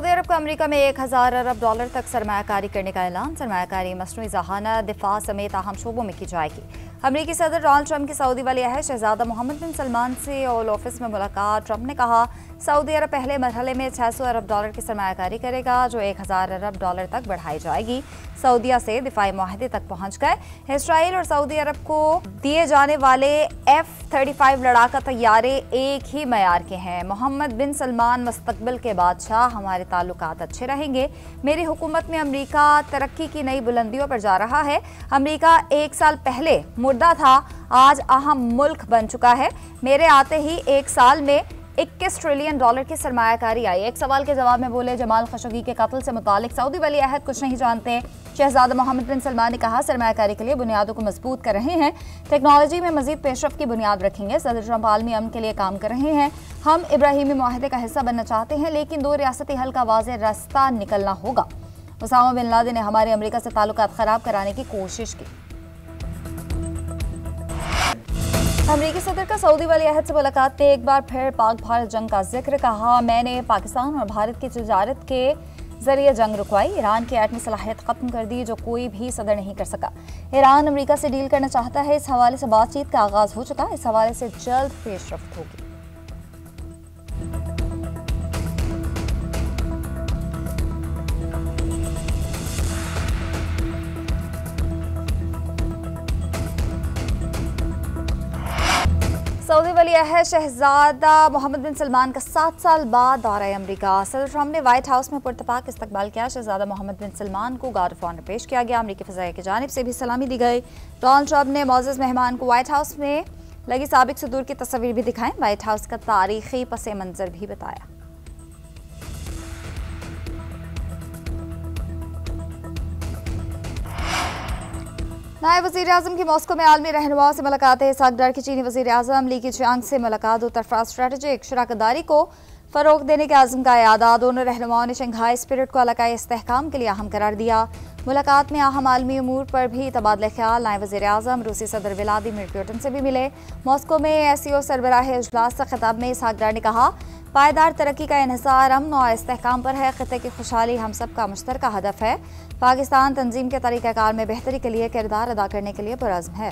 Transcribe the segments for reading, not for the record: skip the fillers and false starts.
Saudi अरब का America में 1000 अरब dollar तक सरमायाकारी करने का ऐलान। सरमायाकारी मसनूई जहाना, दिफा समेत अहम शोबों में की जाएगी। अमेरिकी सदर डोनाल्ड ट्रंप की सऊदी वली अहद शहजादा मोहम्मद बिन सलमान से ओवल ऑफिस में मुलाकात। ट्रंप ने कहा सऊदी अरब पहले मरहले में 600 अरब डॉलर की सरमायाकारी करेगा, जो 1000 अरब डॉलर तक बढ़ाई जाएगी। सऊदीया से दिफाई मुआहदे तक पहुंच गए। इसराइल और सऊदी अरब को दिए जाने वाले F-35 लड़ाका तैयारे एक ही मयार के हैं। मोहम्मद बिन सलमान मुस्तकबिल के बादशाह, हमारे ताल्लुकात अच्छे रहेंगे। मेरी हुकूमत में अमेरिका तरक्की की नई बुलंदियों पर जा रहा है। अमेरिका 1 साल पहले मुर्दा था, आज अहम मुल्क बन चुका है। मेरे आते ही 1 साल में 21 ट्रिलियन डॉलर की सरमायाकारी आई। एक सवाल के जवाब में बोले जमाल खशोगी के कत्ल से मुतालिक सऊदी वली अहद कुछ नहीं जानते। शहजादा मोहम्मद बिन सलमान ने कहा सरमायाकारी के लिए बुनियादों को मजबूत कर रहे हैं, टेक्नोलॉजी में मजीद पेशरफ की बुनियाद रखेंगे। सदर ट्रंप आलमी अमन के लिए काम कर रहे हैं। हम इब्राहिमी मुआहदे का हिस्सा बनना चाहते हैं, लेकिन 2 रियासती हल का वाज़ेह रास्ता निकलना होगा। उसामा बिन लादेन ने हमारे अमेरिका से ताल्लुकात खराब कराने की कोशिश की। अमेरिकी सदर का सऊदी वली अहद से मुलाकात में एक बार फिर पाक भारत जंग का जिक्र। कहा मैंने पाकिस्तान और भारत की तिजारत के जरिए जंग रुकवाई, ईरान की एटमी सलाहियत खत्म कर दी, जो कोई भी सदर नहीं कर सका। ईरान अमेरिका से डील करना चाहता है। इस हवाले से बातचीत का आगाज हो चुका है। इस हवाले से जल्द पेशरफ्त होगी। सऊदी वली अहद शहजादा मोहम्मद बिन सलमान का 7 साल बाद दौरा अमेरिका। सदर ट्रंप ने व्हाइट हाउस में पुरतपाक इस्तकबाल किया। शहजादा मोहम्मद बिन सलमान को गार्ड ऑफ ऑनर पेश किया गया। अमेरिकी फ़ज़ाइया की जानिब से भी सलामी दी गई। डोनाल्ड ट्रंप ने मोअज़्ज़ज़ मेहमान को व्हाइट हाउस में लगी साबिक सदूर की तस्वीर भी दिखाई। व्हाइट हाउस का तारीखी पस मंज़र भी बताया। नायब वज़ीर आज़म की मॉस्को में आलमी रहनुमाओं से मुलाकात है। इसहाक डार की चीनी वज़ीर आज़म ली कीचियांग से मुलाकात। 2 तरफ़ा स्ट्रेटेजिक शराकतदारी को फ़रोग़ देने के आज़म का यादा। दोनों रहनुमाओं ने शंघाई स्पिरिट को इलाकाई इस्तेहकाम के लिए अहम करार दिया। मुलाकात में अहम आलमी उमूर पर भी तबादला ख्याल। नायब वज़ीर आज़म रूसी सदर व्लादिमीर पुतिन से भी मिले। मॉस्को में SCO सरबराह इजलास से खिताब में इसहाक डार ने कहा पायदार तरक्की का इन्हिसार अमन और इस्तेहकाम पर है। खित्ते की खुशहाली हम सब का मुश्तरका हदफ है। पाकिस्तान तंजीम के तरीक़ाकार में बेहतरी के लिए किरदार अदा करने के लिए पुरअज़्म है।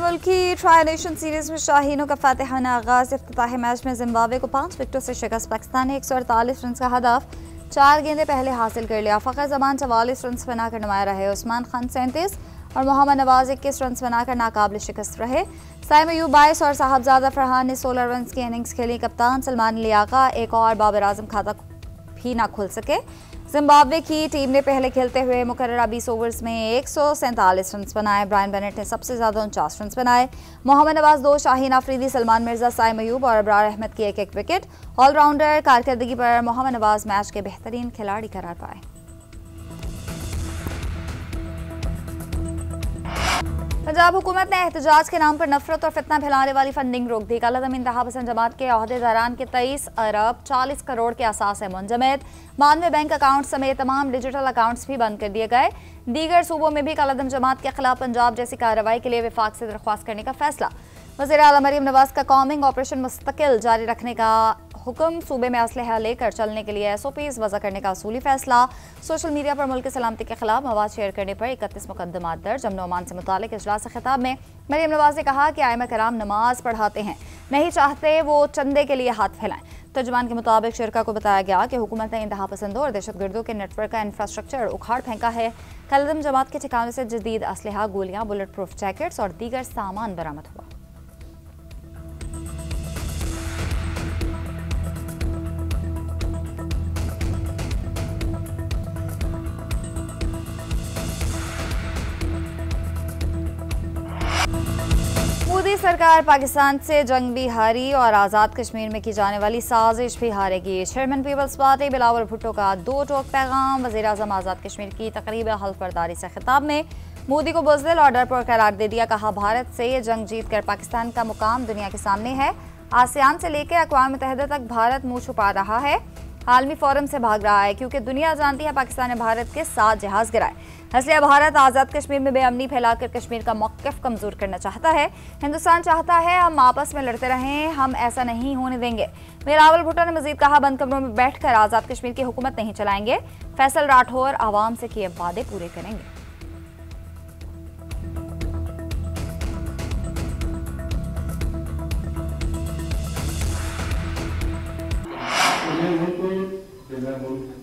मुल्की ट्राई नेशन सीरीज में शाहीनों का फातिहाना आगाज। इफ्तिताही मैच में जिम्बाब्वे को 5 विकेटों से शिकस्त। पाकिस्तान ने 148 रन का हदफ 4 गेंदें पहले हासिल कर लिया। फ़खर जमान 44 रन बनाकर नुमाया रहे। उस्मान खान 37 और मोहम्मद नवाज 21 रन बनाकर नाकाबिल शिकस्त रहे। साइम अयूब 22 और साहबजादा फरहान ने 16 रन की इनिंग्स खेली। कप्तान सलमान लियाका एक और बाबर आजम खाता भी ना खोल सके। जिम्बाब्वे की टीम ने पहले खेलते हुए मुकर्ररा 20 ओवर्स में 147 रन बनाए। ब्रायन बेनेट ने सबसे ज्यादा 49 रन बनाए। मोहम्मद नवाज 2, शाहीन आफरीदी, सलमान मिर्जा, साइम अयूब और अबरार अहमद की 1-1 विकेट। ऑलराउंडर कारकर्दगी पर मोहम्मद नवाज मैच के बेहतरीन खिलाड़ी करार पाए। पंजाब हुकूमत ने एहतजाज के नाम पर नफरत और फितना फैलाने वाली फंडिंग रोक दी। कालादम इंतहा पसंद जमात के अहदेदारान के 23 अरब 40 करोड़ के असास है मुंजमद। 92 बैंक अकाउंट समेत तमाम डिजिटल अकाउंट्स भी बंद कर दिए गए। दीगर सूबों में भी कालादम जमात के खिलाफ पंजाब जैसी कार्रवाई के लिए विफाक से दरख्वास्त करने का फैसला। वज़ीर आला मरीम नवाज का कॉमिंग ऑपरेशन मुस्तकिल जारी रखने का हुक्म। सूबे में असलहा लेकर चलने के लिए SOPs वज़ा करने का असूली फैसला। सोशल मीडिया पर मुल्क की सलामती के खिलाफ मवाद शेयर करने पर 31 मुकदमात दर्ज। अमन ओमान से मुतालिक इजलास खिताब में मरीम नवाज ने कहा कि आइमा कराम नमाज पढ़ाते हैं, नहीं चाहते वो चंदे के लिए हाथ फैलाएं। तर्जुमान के मुताबिक शिरका को बताया गया कि हुकूमत ने इंतहा पसंदों और दहशतगर्दों के नेटवर्क का इंफ्रास्ट्रक्चर उखाड़ फेंका है। कालादम जमात के ठिकानों से जदीद असलहा, गोलियां, बुलेट प्रूफ जैकेट्स और दीगर सामान बरामद हुआ। मोदी सरकार पाकिस्तान से जंग भी हारी और आज़ाद कश्मीर में की जाने वाली साजिश भी हारेगी। चेयरमैन पीपल्स पार्टी बिलावल भुट्टो का 2 टोक पैगाम। वज़ीर आज़म आज़ाद कश्मीर की तकरीब हल्फबरदारी से खिताब में मोदी को बुज़दिल और डरपोक करार दे दिया। कहा भारत से ये जंग जीत कर पाकिस्तान का मुकाम दुनिया के सामने है। आसियान से लेकर अक़वाम मुत्तहिदा तक भारत मुँह छुपा रहा है। आलमी फोरम से भाग रहा है क्योंकि दुनिया जानती है पाकिस्तान ने भारत के 7 जहाज गिराए। इसलिए भारत आज़ाद कश्मीर में बेअमनी फैलाकर कश्मीर का मौक़िफ़ कमज़ोर करना चाहता है। हिंदुस्तान चाहता है हम आपस में लड़ते रहें, हम ऐसा नहीं होने देंगे। बिलावल भुट्टो ने मजीद कहा, बंद कमरों में बैठकर आज़ाद कश्मीर की हुकूमत नहीं चलाएंगे। फैसल राठौर आवाम से किए वादे पूरे करेंगे।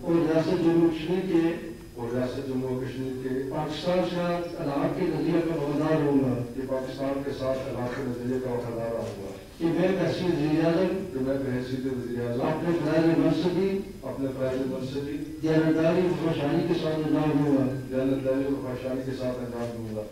और रियासत जम्मू कश्मीर के पाकिस्तान से अलाक़ के नज़रिए का वफादार रहूँगा कि पाकिस्तान के साथ अलाक़ के नज़रिए का वफादार रहूँगा कि मैं बहसीत वज़ीर-ए-आज़म अपने फ़राइज़ मनसबी दयानतदारी और खुशहाली के साथ अंजाम दूँगा।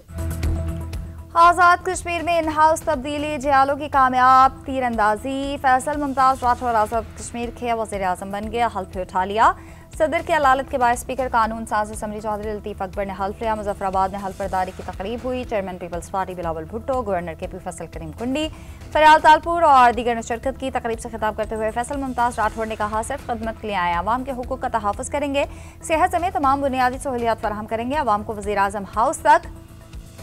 आज़ाद कश्मीर में इन हाउस तब्दीली, जियालों की कामयाब तीरंदाजी। फैसल मुमताज़ राठौर आज़ाद कश्मीर के वज़ीर-ए-आज़म बन गया, हल्फ उठा लिया। सदर की अदालत के बाद स्पीकर कानून साज असम्बली चौधरी लतीफ़ अकबर ने हल्फ लिया। मुजफ्फराबाद में हल्फ बर्दारी की तकरीब हुई। चेयरमैन पीपल्स पार्टी बिलावल भुट्टो, गवर्नर के फैसल करीम कुंडी, फरियाल तालपुर और दीगर ने शिरकत की। तकरीब से खिताब करते हुए फैसल मुमताज़ राठौर ने कहा, सिर्फ खदमत के लिए आए, आवाम के हुकूक का तहफ़्फ़ुज़ करेंगे, सेहत समेत तमाम बुनियादी सहूलियात फराहम करेंगे, आवाम को वज़ीर-ए-आज़म हाउस तक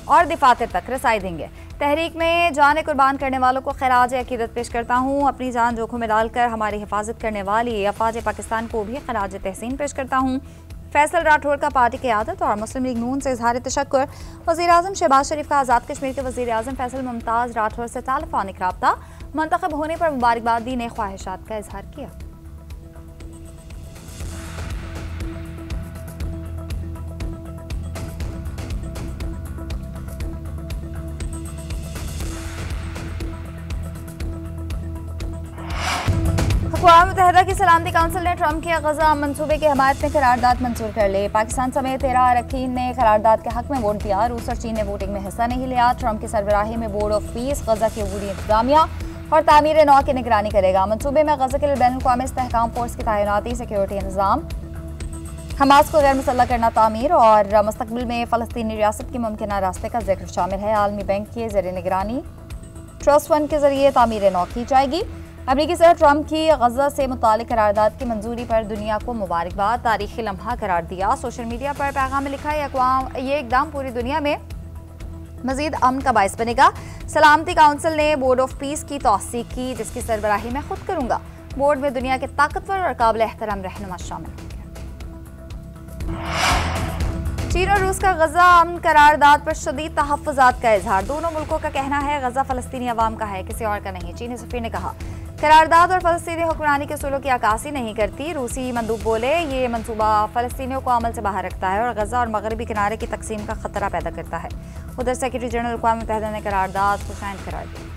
और दफातर तक रसाई देंगे। तहरीक में जान कुर्बान करने वालों को खराज अकीदत पेश करता हूँ। अपनी जान जोखिम में डालकर हमारी हिफाजत करने वाली अफवाज पाकिस्तान को भी खराज तहसीन पेश करता हूँ। फैसल राठौर का पार्टी क़यादत और मुस्लिम लीग नून से इजहार तशक्कुर। वज़ीर-ए-आज़म शहबाज शरीफ का आज़ाद कश्मीर के वज़ीर-ए-आज़म फैसल मुमताज़ राठौर से टेलीफोनिक रब्ता, मुंतखब होने पर मुबारकबाद दी, नए ख्वाहिशात का इजहार किया। अक़वाम मुत्तहिदा की सलामती काउंसिल ने ट्रंप के गज़ा मंसूबे की हमायत में करारदाद मंजूर कर ली। पाकिस्तान समेत 13 अरकान ने करारदाद के हक में वोट दिया। रूस और चीन ने वोटिंग में हिस्सा नहीं लिया। ट्रंप की सरबराही में बोर्ड ऑफ पीस गज़ा की अबूरी इंतजामिया और तामीर नौ की निगरानी करेगा। मनसूबे में गज़ा के लिए बैनुल-अक़वामी इस्तेहकाम फोर्स की तैनाती, सिक्योरिटी इंतजाम, हमास को गैर मुसल्लह करना, तामीर और मुस्तक़बिल में फ़लस्तीनी रियासत की मुमकिन रास्ते का जिक्र शामिल है। आलमी बैंक की ज़ेर निगरानी ट्रस्ट फंड के जरिए तामीर नौ की जाएगी। अमरीकी सदर ट्रंप की गज़ा से मुतालिक करारदाद की मंजूरी पर दुनिया को मुबारकबाद, तारीखी लम्हा करार दिया। सोशल मीडिया पर पैगाम में लिखा है, ये इक़दाम पूरी दुनिया में मज़ीद अमन का बायस बनेगा। सलामती काउंसिल ने बोर्ड ऑफ पीस की तौसीक की, जिसकी सरबराही मैं खुद करूँगा। बोर्ड में दुनिया के ताकतवर और काबिल एहतराम रहनुमा शामिल होंगे। चीन और रूस का गज़ा अमन करारदाद पर शदीद तहफ़्फ़ुज़ात का इजहार। दोनों मुल्कों का कहना है गज़ा फ़लस्तीनी अवाम का है, किसी और का नहीं। चीनी सफ़ीर ने कहा, करारदाद और फ़लस्तीनी हुक्मरानी के उसूलों की अक्कासी नहीं करती। रूसी मंदूब बोले, ये मनसूबा फ़लस्तीनियों को अमल से बाहर रखता है और गज़ा और मगरबी किनारे की तकसीम का खतरा पैदा करता है। उधर सेक्रेटरी जनरल अक़वाम मुत्तहिदा ने करारदाद को शायद करार दिया।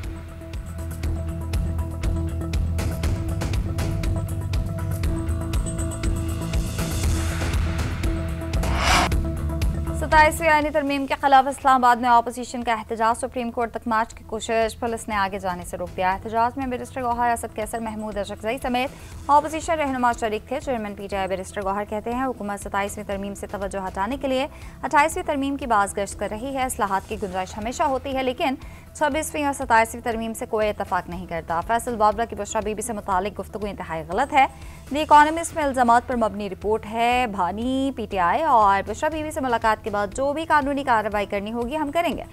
27वीं आईनी तरमीम के खिलाफ इस्लामाबाद में अपोजिशन का एहतजाज। सुप्रीम कोर्ट तक मार्च की कोशिश, पुलिस ने आगे जाने से रोक दिया। एहतजाज में बैरिस्टर गौहर, असद कैसर, महमूद अशरफजई समेत अपोजिशन रहनुमा शरीक थे। चेयरमैन पीटीआई बैरिस्टर गौहर कहते हैं, हुकूमत 27वीं तरमीम से तवज्जो हटाने के लिए 28वीं तरमीम की बाज़गश्त कर रही है। इस्लाहात की गुंजाइश हमेशा होती है, लेकिन 26वीं और 27वीं तरमीम से कोई इतफाक नहीं करता। फैसल बाबरा की बुशरा बीबी से मुतालिक गुफ्तगू इंतहाई गलत है। द इकॉनमिस्ट में इल्ज़ामात पर मबनी रिपोर्ट है। भानी, पीटीआई और बुशरा बीबी से मुलाकात के बाद जो भी कानूनी कार्रवाई करनी होगी हम करेंगे।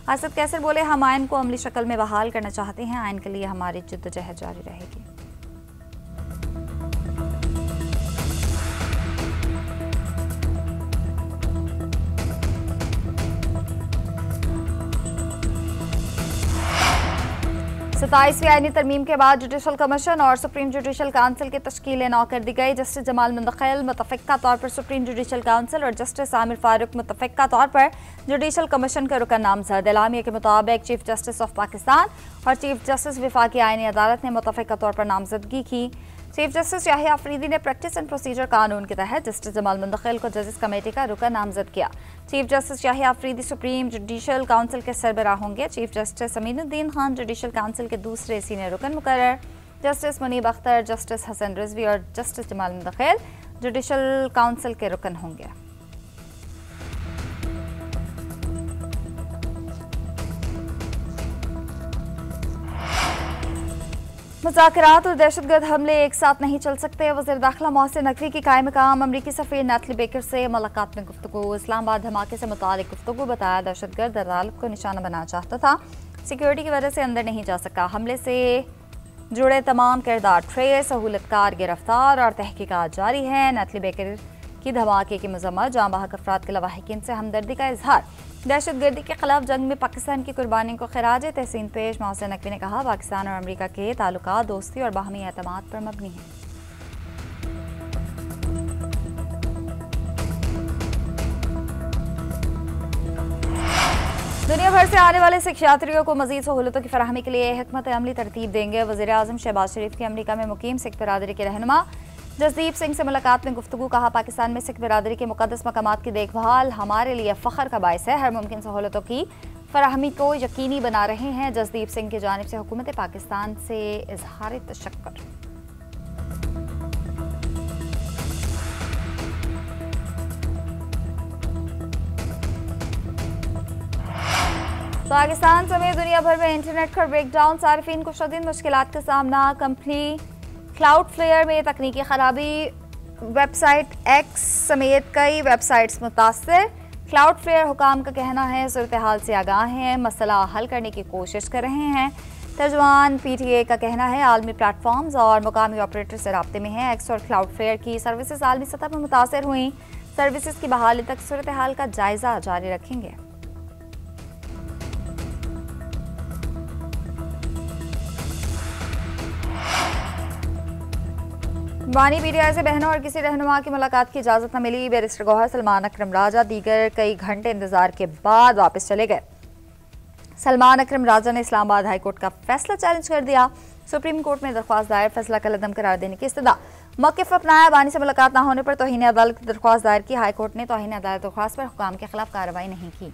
असद कैसर बोले, हम आइन को अमली शक्ल में बहाल करना चाहते हैं। आइन के लिए हमारी जद्दोजहद जारी रहेगी। सताईसवीं आईनी तरमीम के बाद जुडिशल कमीशन और सुप्रीम जुडिशल काउंसिल की तश्कील नौ कर दी गई। जस्टिस जमाल मुंतखिल मुतफ़िक़ा तौर पर सुप्रीम जुडिशल काउंसिल और जस्टिस आमिर फारूक मुतफ़िक़ा तौर पर जुडिशल कमीशन का रुकन नामजद। एलामिया के मुताबिक चीफ जस्टिस ऑफ पाकिस्तान और चीफ जस्टिस वफाकी आईनी अदालत ने मुतफ़िक़ा तौर पर नामजदगी की। चीफ जस्टिस याहिया अफरीदी ने प्रैक्टिस एंड प्रोसीजर कानून के तहत जस्टिस जमाल मुंतखिल को जजेस कमेटी का रुकन नामजद किया। Chief justice Yahya Afridi supreme judicial council के सरबराह होंगे। Chief justice Aminuddin Khan judicial council के दूसरे सीनियर रुकन मुकर्रर। जस्टिस मुनीब अख्तर, जस्टिस हसन रिजवी और justice Jamal Mandokhail judicial council के रुकन होंगे। मुज़ाकरात और दहशतगर्द हमले एक साथ नहीं चल सकते। वज़ीर दाखिला मोहसिन नकवी की कायम मकाम अमरीकी सफ़ीर नैथली बेकर से मुलाकात में गुफ्तगू। इस्लामाबाद धमाके से मुतालिक गुफ्तगू। बताया दहशतगर्द अदालत को निशाना बनाना चाहता था, सिक्योरिटी की वजह से अंदर नहीं जा सका। हमले से जुड़े तमाम किरदार ट्रेस, सहूलतकार गिरफ्तार और तहकीकात जारी है। नैथली बेकर की धमाके की मजम्मत, जाँ बहक अफराद के लवाहिकीन से हमदर्दी का इजहार। दहशतगर्दी के खिलाफ जंग में पाकिस्तान की कुर्बानी को खिराज तहसीन पेश। मोहसिन नकवी ने कहा पाकिस्तान और अमेरिका के ताल्लुकात दोस्ती और बाहमी एतमाद पर मबनी है। दुनिया भर से आने वाले सिख यात्रियों को मजीद सहूलतों की फराहमी के लिए हिकमत अमली तरतीब देंगे। वज़ीर आज़म शहबाज शरीफ की अमरीका में मुकीम सिख बिरादरी के रहनुमा जसदीप सिंह से मुलाकात में गुफ्तगू। कहा पाकिस्तान में सिख बिरादरी के मुक़द्दस मकामात की देखभाल हमारे लिए फ़ख्र का बायस है। हर मुमकिन सहूलतों की फराहमी को यकीनी बना रहे हैं। जसदीप सिंह की जानिब से हुकूमत पाकिस्तान से इजहार तशक्कुर। पाकिस्तान समेत दुनिया भर में इंटरनेट का ब्रेकडाउन, सार्फिन को शदीद मुश्किलात का सामना। कंपनी क्लाउडफ्लेयर में तकनीकी खराबी, वेबसाइट एक्स समेत कई वेबसाइट्स मुतासर। क्लाउडफ्लेयर हुकाम का कहना है सूरत हाल से आगाह हैं, मसला हल करने की कोशिश कर रहे हैं। तर्जुमान PTA का कहना है आलमी प्लेटफॉर्म्स और मुकामी ऑपरेटर से राब्ते में है। एक्स और क्लाउडफ्लेयर की सर्विसेज आलमी सतह पर मुतासर हुई। सर्विसेज की बहाली तक सूरत हाल का जायजा जारी रखेंगे। बानी PTI से बहनों और किसी रहनुमा की मुलाकात की इजाज़त न मिली। बैरिस्टर गौहर सलमान अकरम राजा दीगर कई घंटे इंतजार के बाद वापस चले गए। सलमान अकरम राजा ने इस्लामाबाद हाई कोर्ट का फैसला चैलेंज कर दिया। सुप्रीम कोर्ट में दरख्वास्त दायर, फैसला कलअदम करार देने की इस्तदा। मौक़िफ़ अपनाया। बानी से मुलाकात न होने पर तौहीन अदालत की दरख्वास्त दायर की। हाई कोर्ट ने तौहीन अदालत दरख्वास्त पर हुकाम के खिलाफ कार्रवाई नहीं की।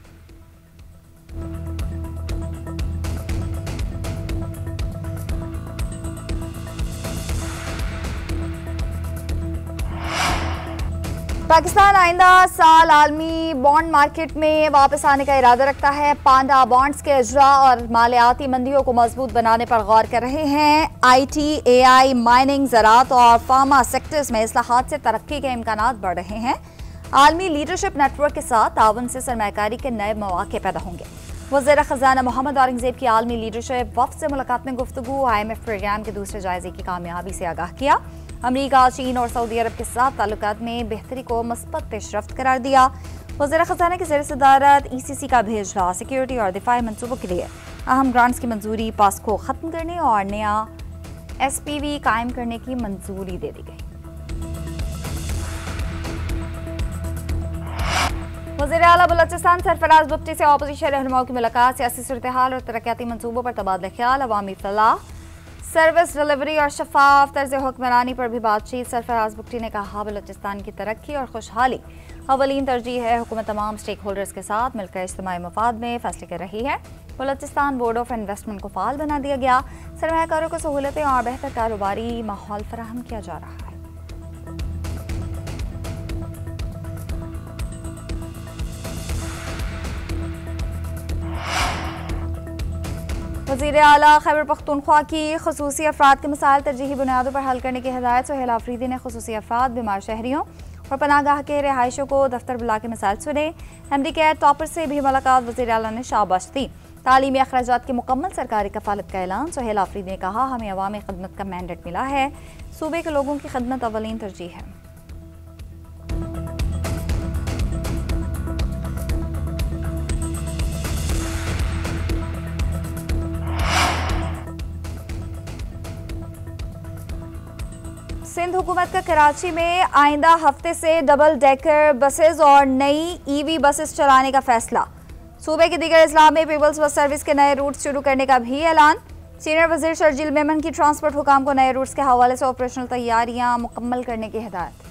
पाकिस्तान आइंदा साल आलमी बॉन्ड मार्केट में वापस आने का इरादा रखता है। पांडा बॉन्ड्स के इजरा और मालियाती मंदियों को मजबूत बनाने पर गौर कर रहे हैं। IT, AI, माइनिंग, ज़राअत और फार्मा सेक्टर्स में इस्लाहात से तरक्की के इम्कानात बढ़ रहे हैं। आलमी लीडरशिप नेटवर्क के साथ ताउन से सरमायाकारी के नए मौके पैदा होंगे। वज़ीर ख़ज़ाना मोहम्मद औरंगज़ेब की आलमी लीडरशिप वफ़द से मुलाकात में गुफ्तगू। IMF प्रोग्राम के दूसरे जायजे की कामयाबी से आगाह किया। अमेरिका, चीन और सऊदी अरब के साथ ताल्लुकात में बेहतरी को मस्बत पेशरफ्त करार दिया। वज़ीर ख़ज़ाना की ज़ेर सदारत ECC का भेजला सिक्योरिटी और दिफाई मनसूबों के लिए अहम ग्रांट्स की मंजूरी, पास को ख़त्म करने और नया SPV कायम करने की मंजूरी दे दी गई। वज़ीर आला बलूचिस्तान सरफराज बुट्टी से अपोजिशन रहनुमाओं की मुलाकात। सियासी सूरत हाल और तरक्याती मंसूबों पर तबादला ख्याल, अवामी फलाह, सर्विस डिलीवरी और शफाफ तर्ज हुक्मरानी पर भी बातचीत। सरफराज बुट्टी ने कहा बलूचिस्तान की तरक्की और खुशहाली अवलीन तरजीह है। हुकूमत तमाम स्टेक होल्डर्स के साथ मिलकर इज्तिमाई मफाद में फैसले कर रही है। बलूचिस्तान बोर्ड ऑफ इन्वेस्टमेंट को फाल बना दिया गया। सरमायाकारों को सहूलतें और बेहतर कारोबारी माहौल फराहम किया जा रहा है। वज़ीर आला खैबर पख्तूनख्वा की खुसूसी अफराद के मसाइल तरजीही बुनियादों पर हल करने की हिदायत। सुहेल आफरीदी ने खुसूसी अफराद, बीमार शहरियों और पनागाह के रिहायशों को दफ्तर बुला के मसाइल सुने। MD कैट टॉपर से भी मुलाकात। वज़ीर आला ने शाबाश दी। तालीमी अखराजात की मुकम्मल सरकारी कफालत का ऐलान। सुहेल आफरीदी ने कहा हमें अवामी खदमत का मैंडेट मिला है। सूबे के लोगों की खदमत अवलीन तरजीह है। सिंध हुकूमत का कराची में आइंदा हफ्ते से डबल डेकर बसेस और नई EV बसेस चलाने का फैसला। सूबे के दीगर अजला में पीपल्स बस सर्विस के नए रूट शुरू करने का भी ऐलान। सीनियर वजीर शर्जील मेमन की ट्रांसपोर्ट हुकाम को नए रूट्स के हवाले से ऑपरेशनल तैयारियां मुकम्मल करने की हिदायत।